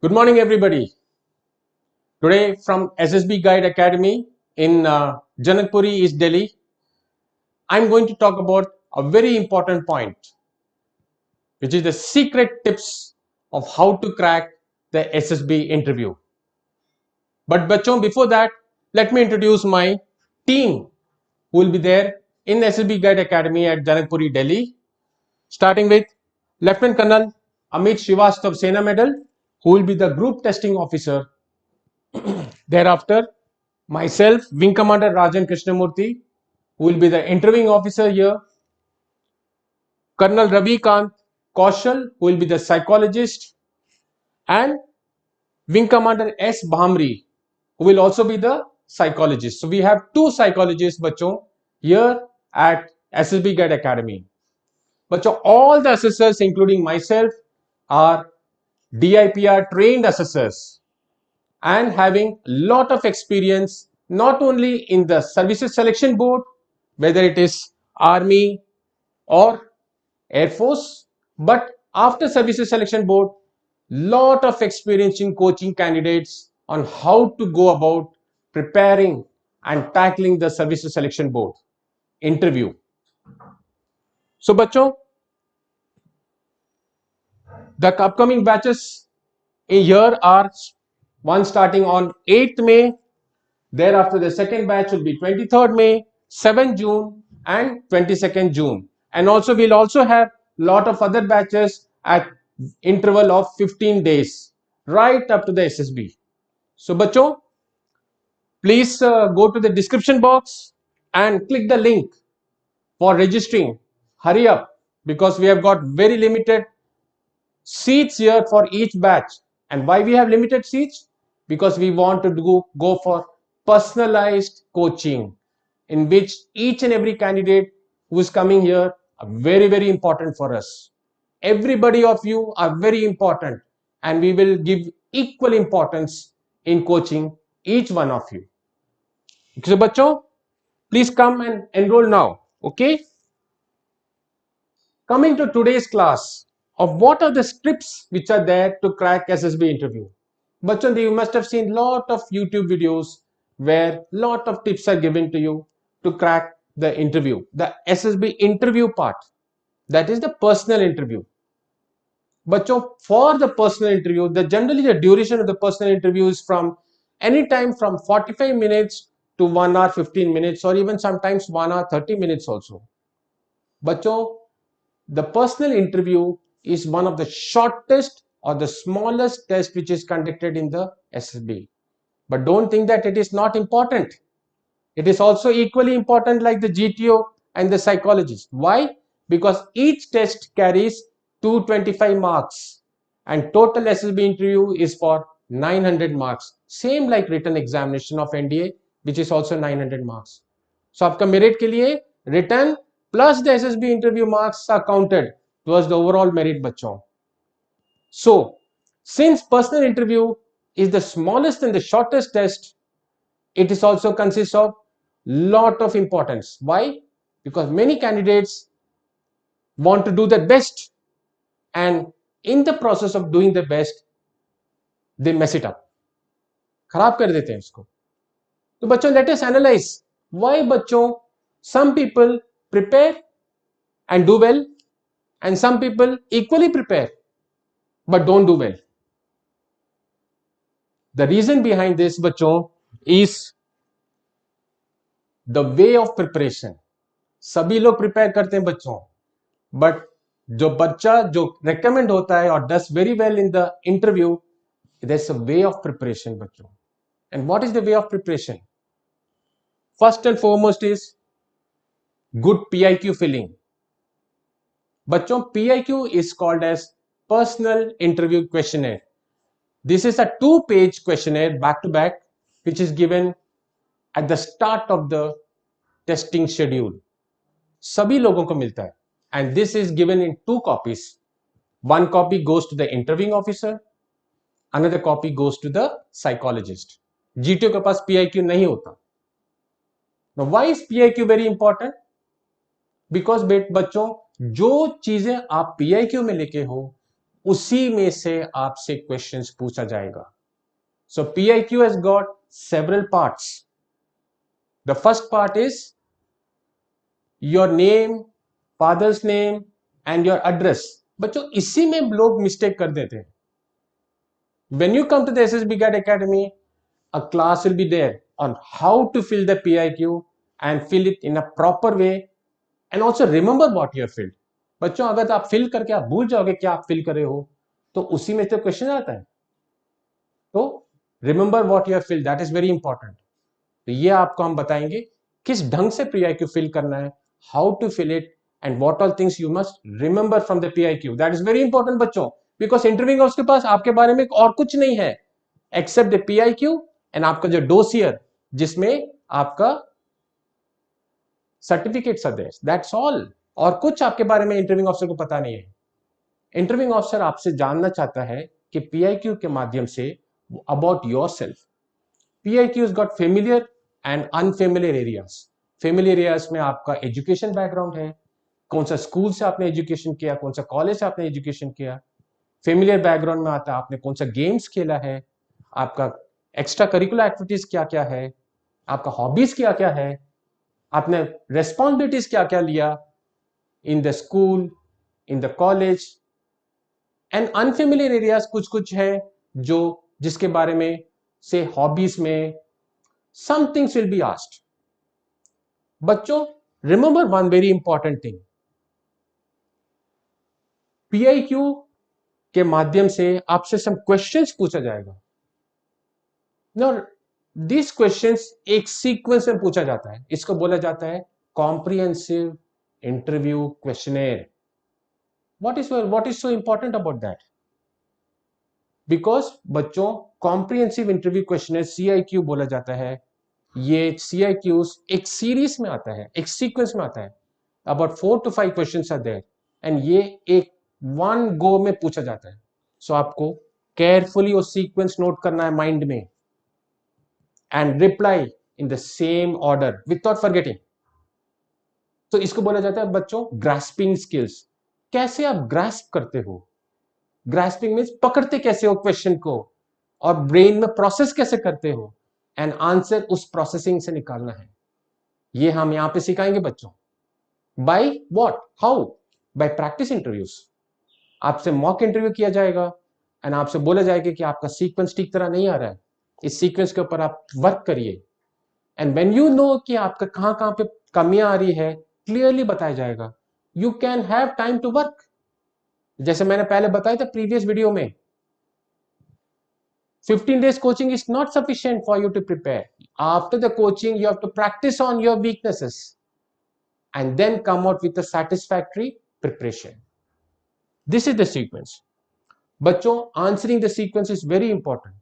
Good morning, everybody. Today from SSB Guide Academy in Janakpuri, East Delhi, I'm going to talk about a very important point, which is the secret tips of how to crack the SSB interview. But bachon, before that, let me introduce my team who will be there in SSB Guide Academy at Janakpuri, Delhi, starting with Lieutenant Colonel Amit Srivastav Sena Medal, who will be the Group Testing Officer. Thereafter, myself, Wing Commander Rajan Krishnamurti, who will be the interviewing officer here. Colonel Ravi Kant Kaushal, who will be the psychologist. And Wing Commander S. Bhamri, who will also be the psychologist. So we have two psychologists, bachon, here at SSB Guide Academy. Bachon, all the assessors, including myself, are DIPR trained assessors and having a lot of experience not only in the services selection board, whether it is army or air force, but after services selection board, lot of experience in coaching candidates on how to go about preparing and tackling the services selection board interview. So bachon, the upcoming batches a year are one starting on 8th May. Thereafter, the second batch will be 23rd May, 7th June, and 22nd June. And also, we'll also have lot of other batches at interval of 15 days, right up to the SSB. So, bachon, please go to the description box and click the link for registering. Hurry up, because we have got very limited seats here for each batch. And why we have limited seats? Because we want to go for personalized coaching, in which each and every candidate who is coming here are very, very important for us. Everybody of you are very important, and we will give equal importance in coaching each one of you. So bachon, please come and enroll now. Okay, coming to today's class of what are the scripts which are there to crack SSB interview. Bachchan, you must have seen lot of YouTube videos where lot of tips are given to you to crack the interview, the SSB interview part, that is the personal interview. Bachchan, for the personal interview, generally the duration of the personal interview is from any time from 45 minutes to 1 hour 15 minutes, or even sometimes 1 hour 30 minutes also. Bachchan, the personal interview is one of the shortest or the smallest test which is conducted in the SSB. But don't think that it is not important. It is also equally important like the GTO and the psychologist. Why? Because each test carries 225 marks and total SSB interview is for 900 marks. Same like written examination of NDA, which is also 900 marks. So आपका merit के लिए written plus the SSB interview marks are counted towards the overall merit bachon. So since personal interview is the smallest and the shortest test, it is also consists of lot of importance. Why? Because many candidates want to do their best, and in the process of doing their best, they mess it up. खराब कर देते हैं इसको. तो बच्चों, let us analyze why बच्चों some people prepare and do well, and some people equally prepare but don't do well. The reason behind this बच्चों is the way of preparation. सभी लोग प्रिपेयर करते हैं बच्चों, बट जो बच्चा जो रेकमेंड होता है और does very well in the interview, there's a way of preparation बच्चों. And what is the way of preparation? First and foremost is good PIQ filling. बच्चों, PIQ is called as personal interview questionnaire. This is a 2-page questionnaire back to back, which is given at the start of the testing schedule. सभी लोगों को मिलता है, and this is given in 2 copies. One copy goes to the interviewing officer, another copy goes to the psychologist. GTO के पास PIQ नहीं होता. Now why is PIQ very important? Because बच्चों, जो चीजें आप PIQ में लिखे हो उसी में से आपसे क्वेश्चंस पूछा जाएगा. So PIQ has got several parts. The first part is your name, father's name and your address. बच्चों इसी में लोग मिस्टेक कर देते हैं. When you come to the SSB Guide Academy, a class will be there on how to fill the PIQ and fill it in a proper way and also remember what you have filled. बच्चों अगर आप fill करके आप भूल जाओगे क्या आप fill कर रहे हो तो उसी में तो क्वेश्चन आता है. तो remember what you have filled, that is very important. तो ये आपको हम बताएंगे किस ढंग से PIQ फिल करना है, how to fill it and what all things you must remember from the PIQ. That is very important बच्चों, बिकॉज इंटरव्यू हाउस के पास आपके बारे में और कुछ नहीं है एक्सेप्ट द PIQ एंड आपका जो डोसियर जिसमें आपका certificates are there, that's all. और कुछ आपके बारे में इंटरव्यू ऑफिसर को पता नहीं है. इंटरव्यू ऑफिसर आपसे जानना चाहता है कि PIQ के माध्यम say about yourself. PIQ has got familiar and unfamiliar areas. Familiar areas में आपका एजुकेशन बैकग्राउंड है, कौन सा स्कूल से आपने एजुकेशन किया, कौन सा कॉलेज से आपने एजुकेशन किया. फेमिलियर बैकग्राउंड में आता है आपने कौन सा गेम्स खेला है, आपका एक्स्ट्रा करिकुलर एक्टिविटीज क्या क्या है, आपका हॉबीज क्या क्या है, आपने रेस्पॉन्सिबिलिटीज क्या क्या लिया in the school, in the college. And unfamiliar areas कुछ कुछ है जो जिसके बारे में से हॉबीज में some things will be asked. बच्चों remember one very important thing, PIQ के माध्यम से आपसे सम क्वेश्चंस पूछा जाएगा. नाउ दिस क्वेश्चंस एक सीक्वेंस में पूछा जाता है, इसको बोला जाता है comprehensive interview questionnaire. what is so important about that? Because बच्चों कॉम्प्रिहेंसिव इंटरव्यू क्वेश्चन CIQ बोला जाता है. ये CIQs एक सीरीज में आता है, एक सीक्वेंस में आता है. About 4 to 5 questions are there and ये एक वन गो में पूछा जाता है. सो आपको केयरफुली वो सीक्वेंस नोट करना है माइंड में and reply in the same order without forgetting. तो इसको बोला जाता है बच्चों ग्रास्पिंग स्किल्स. कैसे आप ग्रास्प करते हो, ग्रास्पिंग मींस पकड़ते कैसे हो क्वेश्चन को और ब्रेन में प्रोसेस कैसे करते हो एंड आंसर उस प्रोसेसिंग से निकालना है. ये हम यहां पे सिखाएंगे बच्चों. By what, how, bye practice interviews. आपसे मॉक इंटरव्यू किया जाएगा एंड आपसे बोला जाएगा कि आपका सीक्वेंस ठीक तरह नहीं आ रहा है, इस सीक्वेंस के ऊपर आप वर्क करिए. एंड व्हेन यू नो कि आपका कहां कहां पे कमियां आ रही है, क्लियरली बताया जाएगा. You can have time to work. जैसे मैंने पहले बताया था प्रीवियस वीडियो में, 15 days coaching is not sufficient for you to prepare. After the coaching, you have to practice on your weaknesses and then come out with a satisfactory preparation. This is the sequence. बच्चों, answering the sequence is very important.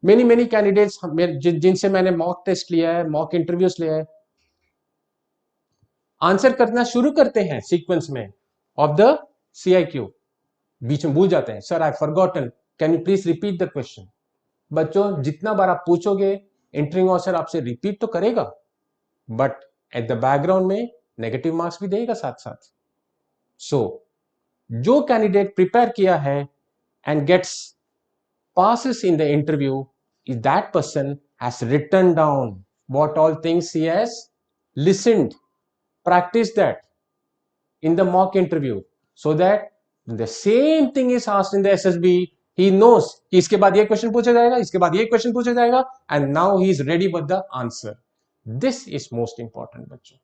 Many candidates जिनसे मैंने mock test लिया है, mock interviews लिया है, answer करना शुरू करते हैं सीक्वेंस में ऑफ द CIQ, बीच में भूल जाते हैं. Sir I forgotten, can you please repeat the question. बच्चों जितना बार आप पूछोगे इंटरव्यू ऑफिसर आपसे रिपीट तो करेगा, बट एट द बैकग्राउंड में नेगेटिव मार्क्स भी देगा साथ साथ. सो जो कैंडिडेट प्रिपेयर किया है and gets passes in the interview is that person has written down what all things he has listened, practice that in the mock interview, so that when the same thing is asked in the SSB, he knows कि इसके बाद ये question पूछा जाएगा, इसके बाद ये question पूछा जाएगा, and now he is ready with the answer. This is most important बच्चों.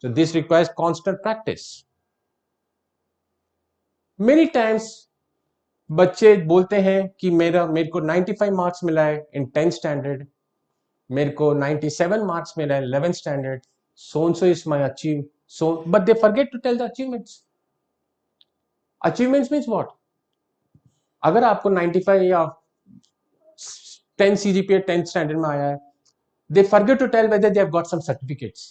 So this requires constant practice. Many times बच्चे बोलते हैं कि मेरे को 95 मार्क्स मिला है इन 10th स्टैंडर्ड, मेरे को 97 मार्क्स मिला है 11th standard, so and so is my achieve, so but they forget to tell the achievements. Achievements means what? अगर आपको 95 या 10 CGPA 10th स्टैंडर्ड में आया है, they forget to tell whether they have got some certificates.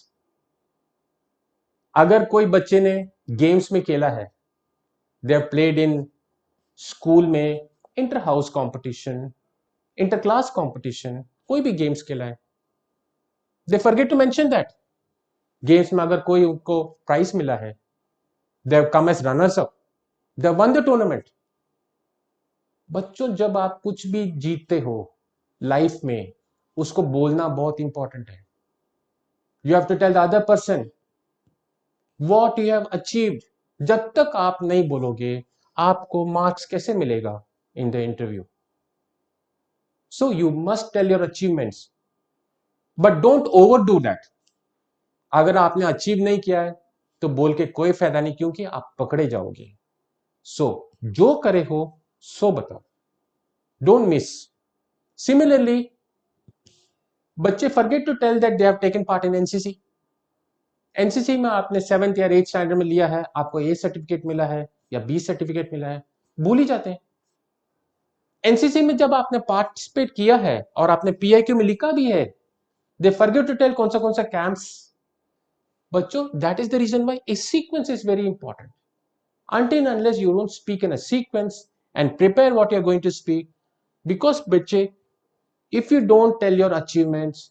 अगर कोई बच्चे ने गेम्स में खेला है, they have played in school में inter house competition, inter class competition, कोई भी गेम्स खेला है, they forget to mention that. Games में अगर कोई उनको प्राइज मिला है, they have come as runners up, they have won the tournament, बच्चों, जब आप कुछ भी जीतते हो लाइफ में, उसको बोलना बहुत इंपॉर्टेंट है. You have to tell the other person what you have achieved. जब तक आप नहीं बोलोगे, आपको मार्क्स कैसे मिलेगा in the interview? So you must tell your achievements, but don't overdo that. अगर आपने अचीव नहीं किया है तो बोल के कोई फायदा नहीं, क्योंकि आप पकड़े जाओगे. सो जो करे हो सो बताओ, डोंट मिस. सिमिलरली, बच्चे forget to tell that they have taken part in NCC. NCC में आपने 7th या 8th स्टैंडर्ड में लिया है, आपको ए सर्टिफिकेट मिला है या बी सर्टिफिकेट मिला है, भूल ही जाते हैं. एनसीसी में जब आपने पार्टिसिपेट किया है और आपने पीआईक्यू में लिखा भी है, दे फॉरगेट टू टेल कौन सा कैंप्स. बच्चों, that is the reason why a sequence is very important. Until and unless you don't speak in a sequence and prepare what you're going to speak, because bache, if you don't tell your achievements,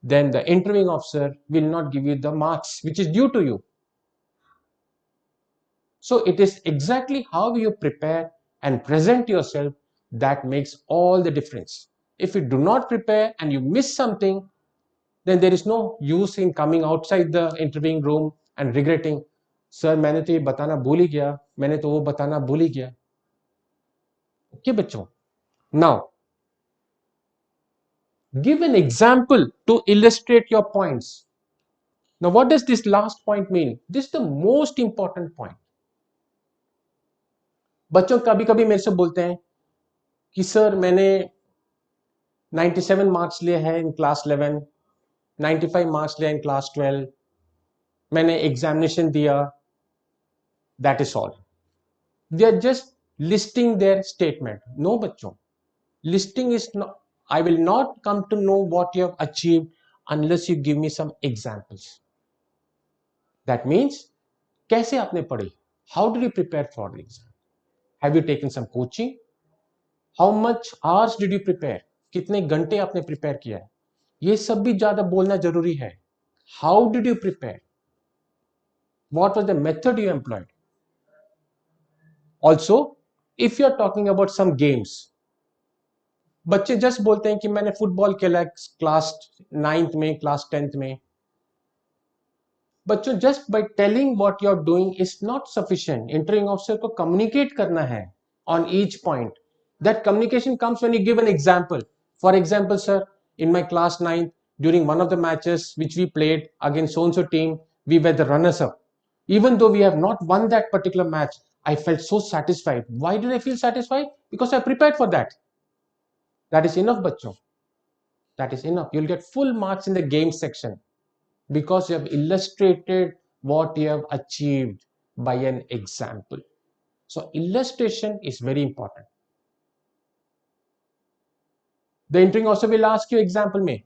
then the interviewing officer will not give you the marks which is due to you. So it is exactly how you prepare and present yourself that makes all the difference. If you do not prepare and you miss something, then there is no use in coming outside the interviewing room and regretting, sir मैंने तो ये बताना भूल ही गया, मैंने तो वो बताना भूल ही गया. ओके बच्चों, now give an example to illustrate your points. Now what does this last point mean? This is the most important point. बच्चों, कभी कभी मेरे से बोलते हैं कि सर मैंने 97 मार्क्स लिए हैं इन क्लास 11, 95 मार्क्स लिए इन क्लास 12, मैंने एग्जामिनेशन दिया, that is all. They are just listing their statement. No बच्चों, listing is not, I will not come to know what you have achieved unless you give me some examples. That means, कैसे आपने पढ़ी? How did you prepare for the exam? Have you taken some coaching? How much hours did you prepare? कितने घंटे आपने prepare किया है? ये सब भी ज्यादा बोलना जरूरी है. How did you prepare? What was the method you employed? Also, if you are talking about some games, बच्चे जस्ट बोलते हैं कि मैंने फुटबॉल खेला क्लास 9th में, क्लास 10th में. बच्चों, just by telling what you are doing is not sufficient. Interviewing officer को कम्युनिकेट करना है on each point. That communication comes when you give an example. For example, sir, in my class 9th, during one of the matches which we played against so and so team, we were the runners up. Even though we have not won that particular match, I felt so satisfied. Why did I feel satisfied? Because I prepared for that. That is enough, bachcho. That is enough. You'll get full marks in the game section because you have illustrated what you have achieved by an example. So illustration is very important. The interviewing also will ask you example में.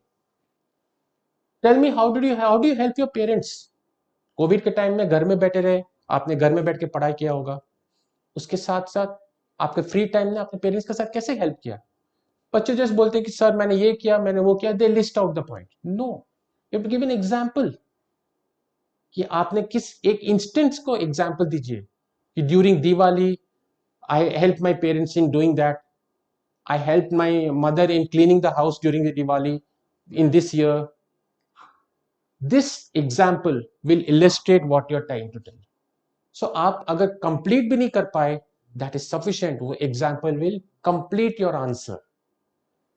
Tell me how do you help your parents? Covid के time में घर में बैठे रहे, आपने घर में बैठ के पढ़ाई किया होगा, उसके साथ साथ आपके फ्री टाइम में आपने पेरेंट्स के साथ कैसे हेल्प किया? बच्चे जस्ट बोलते हैं कि सर मैंने ये किया, मैंने वो किया. They list out the point. No, you have to give an example कि आपने किस एक इंस्टेंस को एग्जांपल दीजिए कि during Diwali I help my parents in doing that. I help my mother in cleaning the house during the Diwali in this year. This example will illustrate what you are trying to tell. So आप अगर complete भी नहीं कर पाए, that is sufficient. वो example will complete your answer.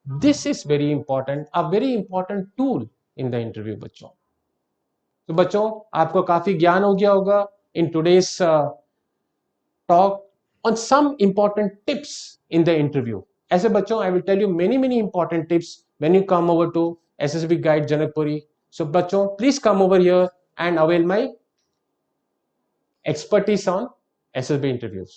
This is very important, a very important tool in the interview बच्चों. तो बच्चों, आपको काफी ज्ञान हो गया होगा in today's talk on some important tips in the interview. ऐसे बच्चों, I will tell you many important tips when you come over to SSB Guide Janakpuri. So बच्चों, please come over here and avail my expertise on SSB interviews.